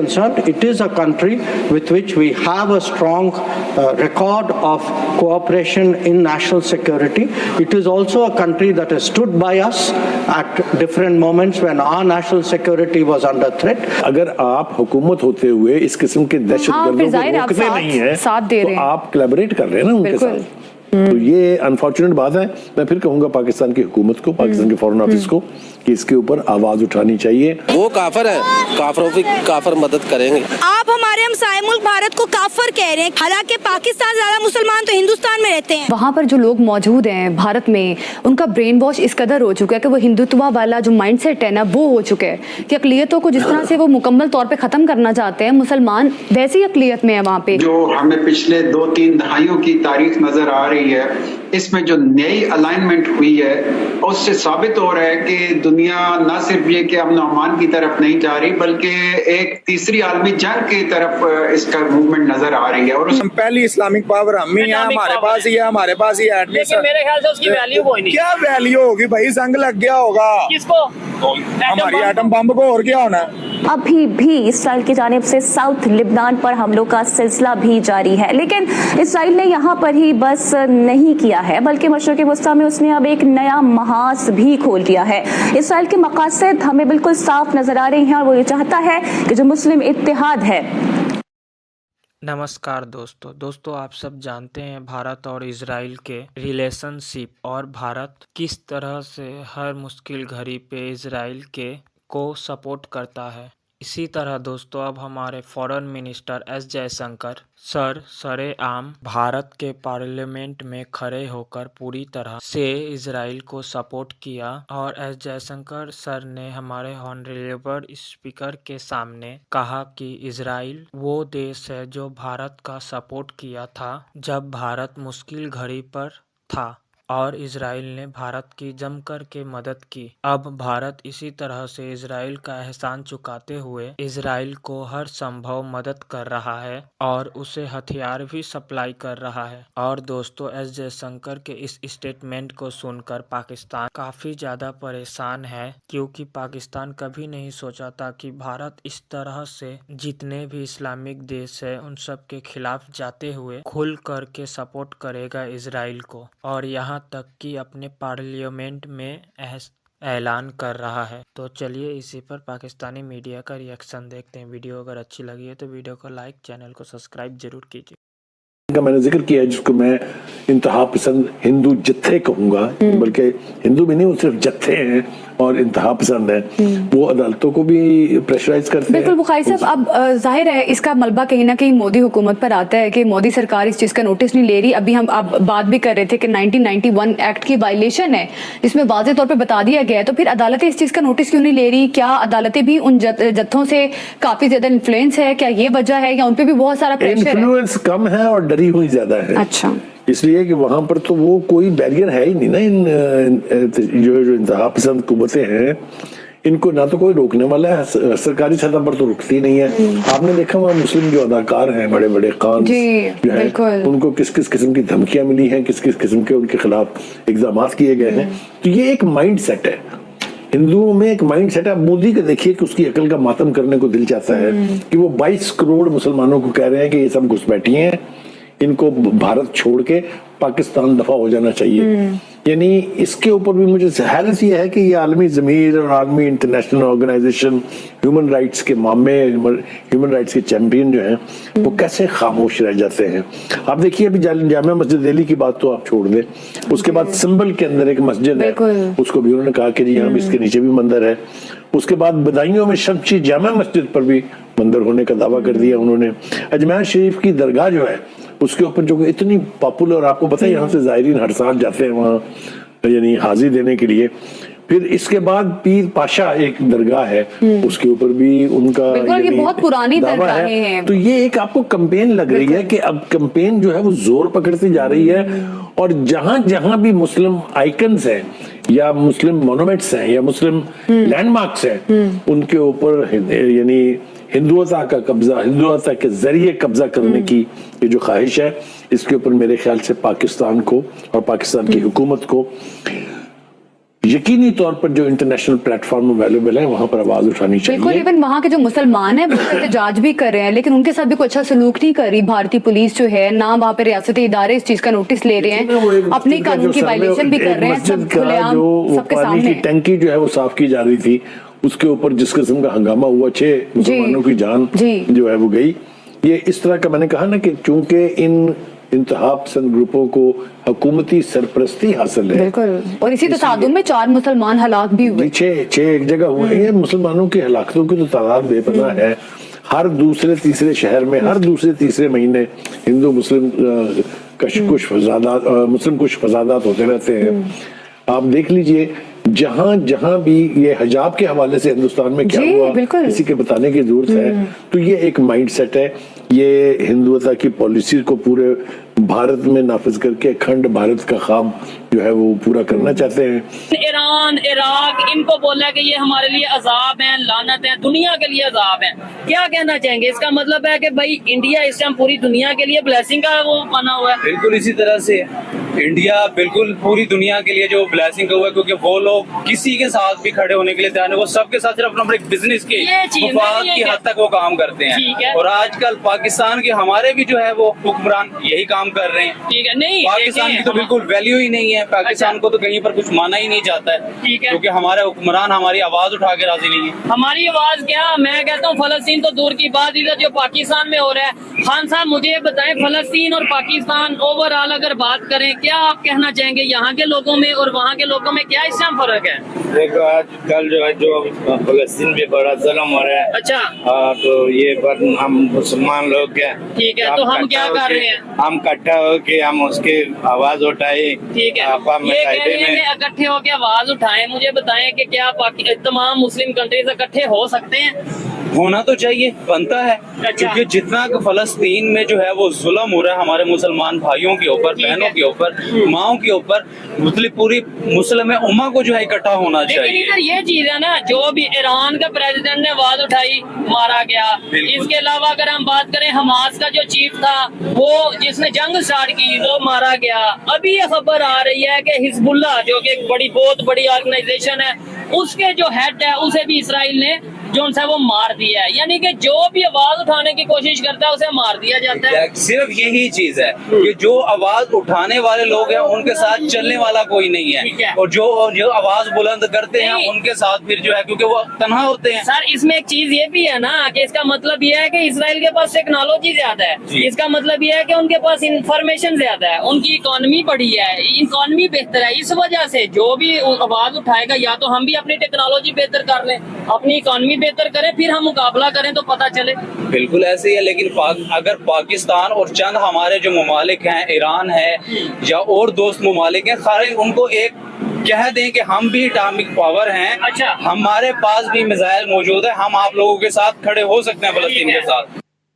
concerned, it is a country with which we have a strong record of cooperation in national security. It is also a country that has stood by us at different moments when our national security was under threat. अगर आप हुकूमत होते हुए इस किस्म के दहशतगर्दों को रोकते नहीं हैं, तो आप कोलैबोरेट कर रहे हैं ना उनके साथ। तो ये अनफॉर्चुनेट बात है। मैं फिर कहूंगा पाकिस्तान की हुकूमत को, पाकिस्तान के फॉरेन ऑफिस को कि इसके ऊपर आवाज उठानी चाहिए। वो काफिर है, काफिरों की काफिर मदद करेंगे। आप हमारे हमसाए मुल्क भारत को काफिर कह रहे हैं, हालांकि पाकिस्तान ज्यादा मुसलमान तो हिंदुस्तान में रहते हैं। वहाँ पर जो लोग मौजूद हैं भारत में, उनका ब्रेन वॉश इस कदर हो चुका है कि वो हिंदुत्व वाला जो माइंडसेट है ना, वो हो चुका है कि अक़लियतों को जिस तरह से वो मुकम्मल तौर पे खत्म करना चाहते हैं, मुसलमान वैसी अक़लियत में है वहाँ पे। जो हमें पिछले 2-3 दहाइयों की तारीख नजर आ रही है, इसमें जो नई अलाइनमेंट हुई है उससे साबित हो रहा है कि दुनिया न सिर्फ ये कि अमन अमान की तरफ नहीं जा रही, बल्कि एक तीसरी आलमी जंग की तरफ इसका मूवमेंट नजर आ रही है। और हम पहली इस्लामिक पावर हम ही हैं, हमारे पास ही है, हमारे पास ही है। लेकिन मेरे ख्याल से उसकी वैल्यू कोई नहीं। क्या वैल्यू होगी भाई, जंग लग गया होगा। किसको? हमारी एटम बम को, और क्या होना है। अभी भी इसराइल की जानिब से साउथ लिबनान पर हमलों का सिलसिला भी जारी है, लेकिन इसराइल ने यहाँ पर ही बस नहीं किया है, बल्कि मशरिक़ वस्ता में उसने अब एक नया महाज भी खोल दिया है। इसराइल के मकासद हमें बिल्कुल साफ नजर आ रही हैं और वो ये चाहता है कि जो मुस्लिम इत्तेहाद है। नमस्कार दोस्तों आप सब जानते हैं भारत और इजराइल के रिलेशनशिप और भारत किस तरह से हर मुश्किल घड़ी पे इजराइल को सपोर्ट करता है। इसी तरह दोस्तों अब हमारे फॉरेन मिनिस्टर एस जयशंकर सरेआम भारत के पार्लियामेंट में खड़े होकर पूरी तरह से इजराइल को सपोर्ट किया और एस जयशंकर सर ने हमारे ऑनरेबल स्पीकर के सामने कहा कि इजराइल वो देश है जो भारत का सपोर्ट किया था जब भारत मुश्किल घड़ी पर था और इजराइल ने भारत की जमकर के मदद की। अब भारत इसी तरह से इजराइल का एहसान चुकाते हुए इजराइल को हर संभव मदद कर रहा है और उसे हथियार भी सप्लाई कर रहा है। और दोस्तों एस जयशंकर के इस स्टेटमेंट को सुनकर पाकिस्तान काफी ज्यादा परेशान है, क्योंकि पाकिस्तान कभी नहीं सोचा था कि भारत इस तरह से जितने भी इस्लामिक देश है उन सब के खिलाफ जाते हुए खुल करके सपोर्ट करेगा इजराइल को, और यहाँ तक कि अपने पार्लियामेंट में ऐलान कर रहा है। तो चलिए इसी पर पाकिस्तानी मीडिया का रिएक्शन देखते हैं। वीडियो अगर अच्छी लगी है तो वीडियो को लाइक, चैनल को सब्सक्राइब जरूर कीजिए। का मैंने जिक्र किया है, जिसको मैं इंतहा पसंद हिंदू जत्थे कहूंगा, बल्कि हिंदू भी नहीं, वो सिर्फ जत्थे हैं और इंतहा पसंद है। वो अदालतों को भी प्रेशराइज करते हैं। बिल्कुल बुखारी साहब, अब जाहिर है इसका मलबा कहीं ना कहीं मोदी हुकूमत पर आता है कि मोदी सरकार इस चीज़ का नोटिस नहीं ले रही। अभी हम आप बात भी कर रहे थे कि 1991 एक्ट की वायलेशन है, जिसमें वाज़ेह तौर पर बता दिया गया है, तो फिर अदालतें इस चीज़ का नोटिस क्यों नहीं ले रही? क्या अदालतें भी उन जत्थों से काफ़ी ज़्यादा इन्फ्लुएंस है? क्या ये वजह है या उन पर भी बहुत सारा प्रेशर है? इन्फ्लुएंस कम है और डरी हुई ज्यादा है। अच्छा, इसलिए कि वहां पर तो वो कोई बैरियर है ही नहीं ना। इन जो इंतहा पसंद हुकूमतें हैं, इनको ना तो कोई रोकने वाला है, सरकारी सतह पर तो रुकती नहीं है। आपने देखा वहाँ मुस्लिम जो अदाकार हैं, बड़े बड़े खान जो है, उनको किस किस किस्म की धमकियां मिली हैं, किस किस किस्म के उनके खिलाफ इक़दाम किए गए हैं। तो ये एक माइंड सेट है, हिंदुओं में एक माइंड सेट है। मोदी को देखिए कि उसकी अकल का मातम करने को दिल चाहता है कि वो 22 करोड़ मुसलमानों को कह रहे हैं कि ये सब घुसपैठी हैं, इनको भारत छोड़ के पाकिस्तान दफा हो जाना चाहिए। यानी इसके ऊपर भी मुझे हैरत यह है कि ये आलमी ज़मीर और आलमी इंटरनेशनल ऑर्गेनाइजेशन, ह्यूमन राइट्स के मामले, ह्यूमन राइट्स के चैंपियन जो हैं, वो कैसे खामोश रह जाते हैं। आप देखिए अभी जामिया मस्जिद दिल्ली की बात तो आप छोड़ दें, उसके बाद सिंबल के अंदर एक मस्जिद है, उसको भी उन्होंने कहा कि जी हाँ इसके नीचे भी मंदिर है। उसके बाद बदायूं में शमशी जामा मस्जिद पर भी मंदिर होने का दावा कर दिया उन्होंने। अजमेर शरीफ की दरगाह जो है उसके ऊपर जो इतनी पॉपुलर, आपको पता है यहाँ से ज़ायरीन हर साल जाते हैं वहाँ, यानी हाजिरी देने के लिए। फिर इसके बाद पीर पाशा एक दरगाह है, उसके ऊपर भी उनका ये बहुत पुरानी दरगाहें हैं। तो ये एक आपको कैंपेन लग रही है कि अब कैंपेन जो है वो जोर पकड़ती जा रही है, और जहां जहां भी मुस्लिम आइकन्स हैं या मुस्लिम मोनूमेंट्स हैं या मुस्लिम लैंडमार्क्स हैं, उनके ऊपर यानी हिंदुता का कब्जा, हिंदुता के जरिए कब्जा करने की ये जो ख्वाहिश है, इसके ऊपर मेरे ख्याल से पाकिस्तान को और पाकिस्तान की हुकूमत को यकीनी तौर पर जो इंटरनेशनल प्लेटफॉर्म अवेलेबल है वहां पर आवाज उठानी बिल्कुल, चाहिए। इवन वहाँ के जो मुसलमान हैं वो एहतजाज भी कर रहे हैं, लेकिन उनके साथ भी कोई अच्छा सलूक नहीं कर रही भारतीय पुलिस जो है ना, वहाँ पे रियासती इदारे इस चीज का नोटिस ले रहे हैं, अपनी कानून की वायलेशन भी कर रहे हैं, सब खुलेआम सबके पानी सामने। की टंकी जो है वो साफ की जा रही थी, उसके ऊपर जिस किस्म का हंगामा हुआ, 6 मुसलमानों की जान जो है वो गई। ये इस तरह का, मैंने कहा ना कि चूंकि इन इंतहा पसंद ग्रुपों को हुकूमती सरपरस्ती हासिल है, बिल्कुल, और इसी तसादुम में 4 मुसलमान हलाक भी हुए। 6 एक जगह हुए हैं। मुसलमानों की हलाकतों की तो तादाद बेपनाह है। हर दूसरे तीसरे शहर में, हर दूसरे तीसरे महीने हिंदू मुस्लिम कुछ फसादात होते रहते हैं। आप देख लीजिए, जहां जहां भी ये हिजाब के हवाले से हिंदुस्तान में क्या हुआ किसी के बताने की जरूरत है। तो ये एक माइंड सेट है, ये हिंदुत्व की पॉलिसी को पूरे भारत में नाफिज करके अखंड भारत का ख्वाब जो है वो पूरा करना चाहते हैं। ईरान, इराक, इनको बोला कि ये हमारे लिए अजाब है, लानत है, दुनिया के लिए अजाब है। क्या कहना चाहेंगे? इसका मतलब है कि भाई इंडिया इस टाइम पूरी दुनिया के लिए ब्लेसिंग का वो बना हुआ है। बिल्कुल इसी तरह से इंडिया बिल्कुल पूरी दुनिया के लिए जो ब्लेसिंग का हुआ है, क्योंकि वो लोग किसी के साथ भी खड़े होने के लिए तैयार है। वो सबके साथ सिर्फ अपना बिजनेस के मफाद की हद तक वो काम करते हैं। और आजकल पाकिस्तान के हमारे भी जो है वो हुक्मरान यही काम कर रहे हैं। ठीक है, नहीं पाकिस्तान की तो बिल्कुल वैल्यू ही नहीं है। पाकिस्तान को तो कहीं पर कुछ माना ही नहीं जाता है, क्योंकि हमारे हुक्मरान हमारी आवाज उठा के राजी नहीं है। हमारी आवाज क्या, मैं कहता हूँ फलस्तीन तो दूर की बात, इधर जो पाकिस्तान में हो रहा है। खान साहब मुझे बताएं, फलस्तीन और पाकिस्तान ओवरऑल अगर बात करें, क्या आप कहना चाहेंगे यहाँ के लोगों में और वहाँ के लोगों में क्या इसमें फर्क है? देखो आजकल जो है जो फलस्तीन में बड़ा जुल्म हो रहा है। अच्छा, तो ये पर हम मुसलमान लोग क्या, ठीक है, तो हम क्या कर रहे हैं? हम इकट्ठा होके हम उसके आवाज उठाए। ठीक है, ये कह रहे हैं कि इकट्ठे होके आवाज उठाएं। मुझे बताएं कि क्या तमाम मुस्लिम कंट्रीज इकट्ठे हो सकते हैं? होना तो चाहिए, बनता है। क्योंकि जितना फलस्तीन में जो है वो जुल्म हो रहा है हमारे मुसलमान भाइयों के ऊपर, बहनों के ऊपर, माओ के ऊपर, पूरी मुस्लिम उम्मा को जो है इकट्ठा होना चाहिए। लेकिन इधर ये चीज है ना, जो भी ईरान का प्रेसिडेंट ने आवाज उठाई, मारा गया। इसके अलावा अगर हम बात करें, हमास का जो चीफ था, वो जिसने जंग स्टार्ट की, वो मारा गया। अभी ये खबर आ रही है कि हिजबुल्लाह, जो कि एक बहुत बड़ी ऑर्गेनाइजेशन है, उसके जो हेड है उसे भी इसराइल ने जो उनसे वो मार दिया है। यानी कि जो भी आवाज उठाने की कोशिश करता है उसे मार दिया जाता है। सिर्फ यही चीज है कि जो आवाज उठाने वाले लोग हैं उनके साथ चलने वाला कोई नहीं है, और जो आवाज बुलंद करते हैं उनके साथ फिर जो है, क्योंकि वो तन्हा होते हैं। सर, इसमें एक चीज ये भी है ना कि इसका मतलब ये है कि इसराइल के पास टेक्नोलॉजी ज्यादा है। इसका मतलब ये है कि उनके पास इंफॉर्मेशन ज्यादा है, उनकी इकोनॉमी बढ़ी है, इकोनॉमी बेहतर है। इस वजह से जो भी आवाज उठाएगा, या तो हम भी अपनी टेक्नोलॉजी बेहतर कर लें, अपनी इकोनॉमी बेहतर करें, फिर हम मुकाबला करें तो पता चले। बिल्कुल ऐसे ही है। लेकिन अगर पाकिस्तान और चंद हमारे जो ममालिक हैं, ईरान है या और दोस्त ममालिक हैं, सारे उनको एक कह दें कि हम भी एटॉमिक पावर हैं, अच्छा, हमारे पास भी मिसाइल मौजूद है, हम आप लोगों के साथ खड़े हो सकते हैं फलस्तीन के साथ।